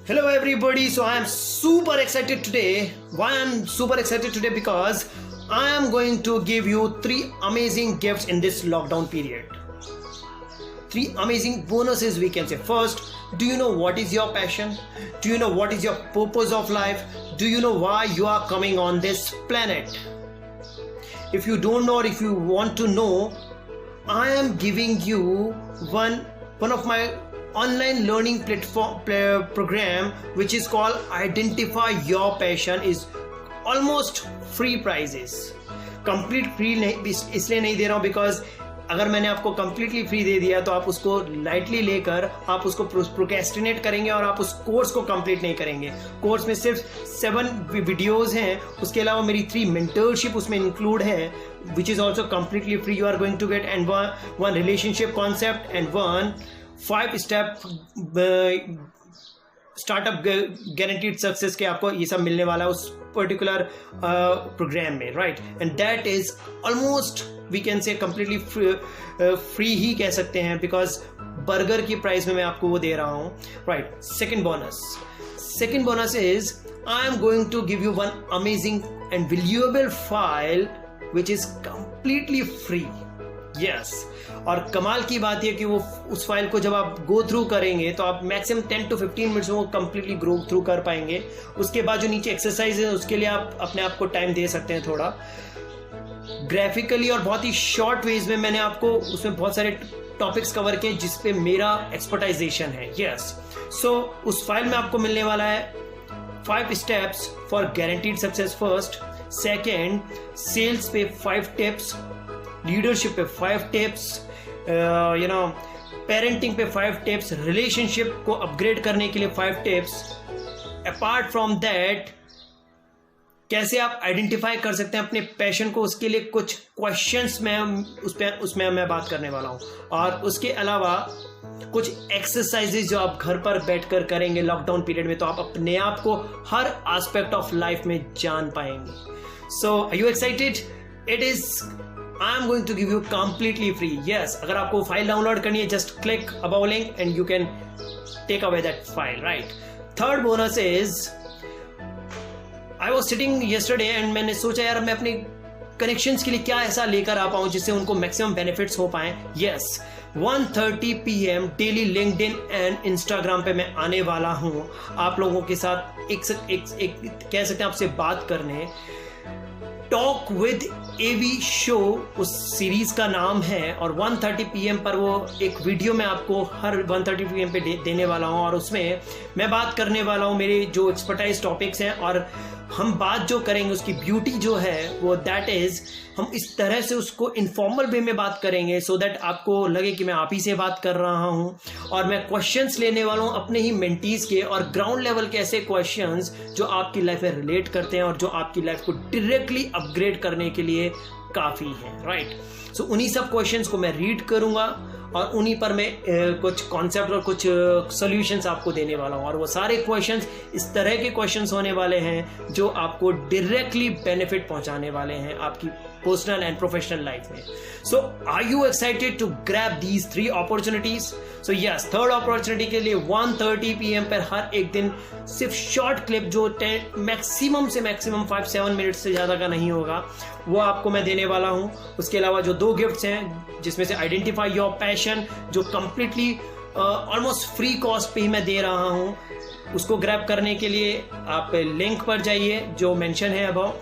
Hello everybody, so I am super excited today. Why I'm super excited today? Because I am going to give you 3 amazing gifts in this lockdown period. 3 amazing bonuses we can say. First, do you know what is your passion? Do you know what is your purpose of life? Do you know why you are coming on this planet? If you don't know or if you want to know, I am giving you one of my online learning platform program which is called Identify Your Passion. Is almost free prices. Complete free नहीं इसलिए नहीं दे रहा हूँ because अगर मैंने आपको completely free दे दिया तो आप उसको लाइटली लेकर आप उसको प्रोक्रेस्टिनेट करेंगे और आप उस कोर्स को कंप्लीट नहीं करेंगे. कोर्स में सिर्फ 7 वीडियोस हैं, उसके अलावा मेरी 3 मेंटरशिप उसमें इंक्लूड है which is also completely free. You are going to get and one relationship concept and 5 step startup guaranteed success के आपको ये सब मिलने वाला है उस पर्टिकुलर प्रोग्राम में, right. And that is almost we can say completely free ही कह सकते हैं बिकॉज बर्गर की प्राइस में मैं आपको वो दे रहा हूँ, right. Second bonus is I am going to give you one amazing and valuable file which is completely free. Yes, और कमाल की बात यह कि वो उस फाइल को जब आप गो थ्रू करेंगे तो आप मैक्सिमम 10 to 15 मिनट्स में वो कंप्लीटली गो थ्रू कर पाएंगे. उसके बाद जो नीचे एक्सरसाइज है उसके लिए आप अपने आप को टाइम दे सकते हैं थोड़ा ग्राफिकली और बहुत ही शॉर्ट वेज में. मैंने आपको उसमें बहुत सारे टॉपिक्स कवर किए जिसपे मेरा एक्सपर्टाइजेशन है. यस, सो उस फाइल में आपको मिलने वाला है 5 steps for guaranteed success. First, second, sales पे 5 टिप्स, लीडरशिप पे 5 टिप्स, पेरेंटिंग पे 5 टिप्स, रिलेशनशिप को अपग्रेड करने के लिए 5 टिप्स. अपार्ट फ्रॉम दैट कैसे आप आइडेंटिफाई कर सकते हैं अपने पैशन को, उसके लिए कुछ क्वेश्चंस में उसमें मैं बात करने वाला हूं. और उसके अलावा कुछ एक्सरसाइजेज जो आप घर पर बैठकर करेंगे लॉकडाउन पीरियड में तो आप अपने आप को हर एस्पेक्ट ऑफ लाइफ में जान पाएंगे. So are you excited? It is I am going to give you completely free. Yes, अगर आपको फाइल डाउनलोड करनी है just click above link and you can take away that file, right? Third bonus is I was sitting yesterday and मैंने सोचा यार मैं अपने connections के लिए क्या ऐसा लेकर आ पाऊँ जिससे उनको मैक्सिमम बेनिफिट्स हो पाएं. Yes, 1:30 PM daily LinkedIn and Instagram पे मैं आने वाला हूँ आप लोगों के साथ एक कह सकते हैं आपसे बात करने. टॉक विद एवी शो उस सीरीज का नाम है और 1:30 PM पर वो एक वीडियो मैं आपको हर 1:30 PM पे देने वाला हूँ और उसमें मैं बात करने वाला हूँ मेरे जो एक्सपर्टाइज टॉपिक्स हैं और हम बात जो करेंगे उसकी ब्यूटी जो है वो दैट इज हम इस तरह से उसको इनफॉर्मल वे में बात करेंगे सो दैट आपको लगे कि मैं आप ही से बात कर रहा हूँ. और मैं क्वेश्चंस लेने वाला हूँ अपने ही मेंटीज के और ग्राउंड लेवल के ऐसे क्वेश्चंस जो आपकी लाइफ में रिलेट करते हैं और जो आपकी लाइफ को डायरेक्टली अपग्रेड करने के लिए काफ़ी है, राइट. सो उन्हीं सब क्वेश्चंस को मैं रीड करूँगा और उन्हीं पर मैं कुछ कॉन्सेप्ट और कुछ सॉल्यूशंस आपको देने वाला हूँ. और वो सारे क्वेश्चंस इस तरह के क्वेश्चंस होने वाले हैं जो आपको डायरेक्टली बेनिफिट पहुंचाने वाले हैं आपकी पर्सनल एंड प्रोफेशनल लाइफ में. So are you excited to grab these 3 opportunities? So yes, third opportunity के लिए 1:30 PM पर हर एक दिन सिर्फ शॉर्ट क्लिप जो मैक्सिमम से मैक्सिमम 5-7 मिनट से ज़्यादा का नहीं होगा वो आपको मैं देने वाला हूँ. उसके अलावा जो 2 गिफ्ट्स हैं जिसमें से आइडेंटिफाई योर पैशन जो कंप्लीटली ऑलमोस्ट फ्री कॉस्ट पे ही मैं दे रहा हूँ, उसको ग्रैब करने के लिए आप लिंक पर जाइए जो मेंशन है अबव.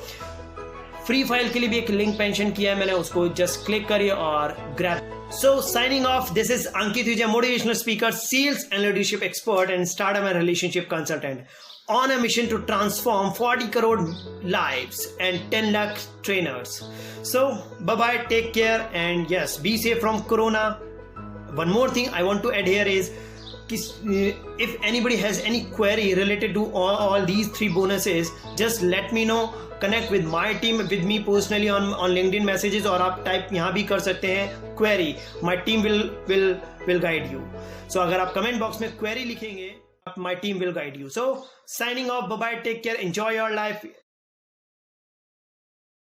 फ्री फाइल के लिए भी एक लिंक मेंशन किया है मैंने, उसको जस्ट क्लिक करिए और grab. So signing off, this is Ankit Vijay, motivational speaker, sales and leadership expert and startup and relationship consultant on a mission to transform 40 crore lives and 10 lakh trainers. So bye bye, take care and yes, be safe from corona. One more thing I want to add here is if anybody has any query related to all these 3 bonuses, just let me know. Connect with my team, with me personally on LinkedIn messages और आप type यहाँ भी कर सकते हैं query. My team will guide you. So अगर आप comment box में query लिखेंगे my team will guide you. So signing off, bye bye, take care, enjoy your life.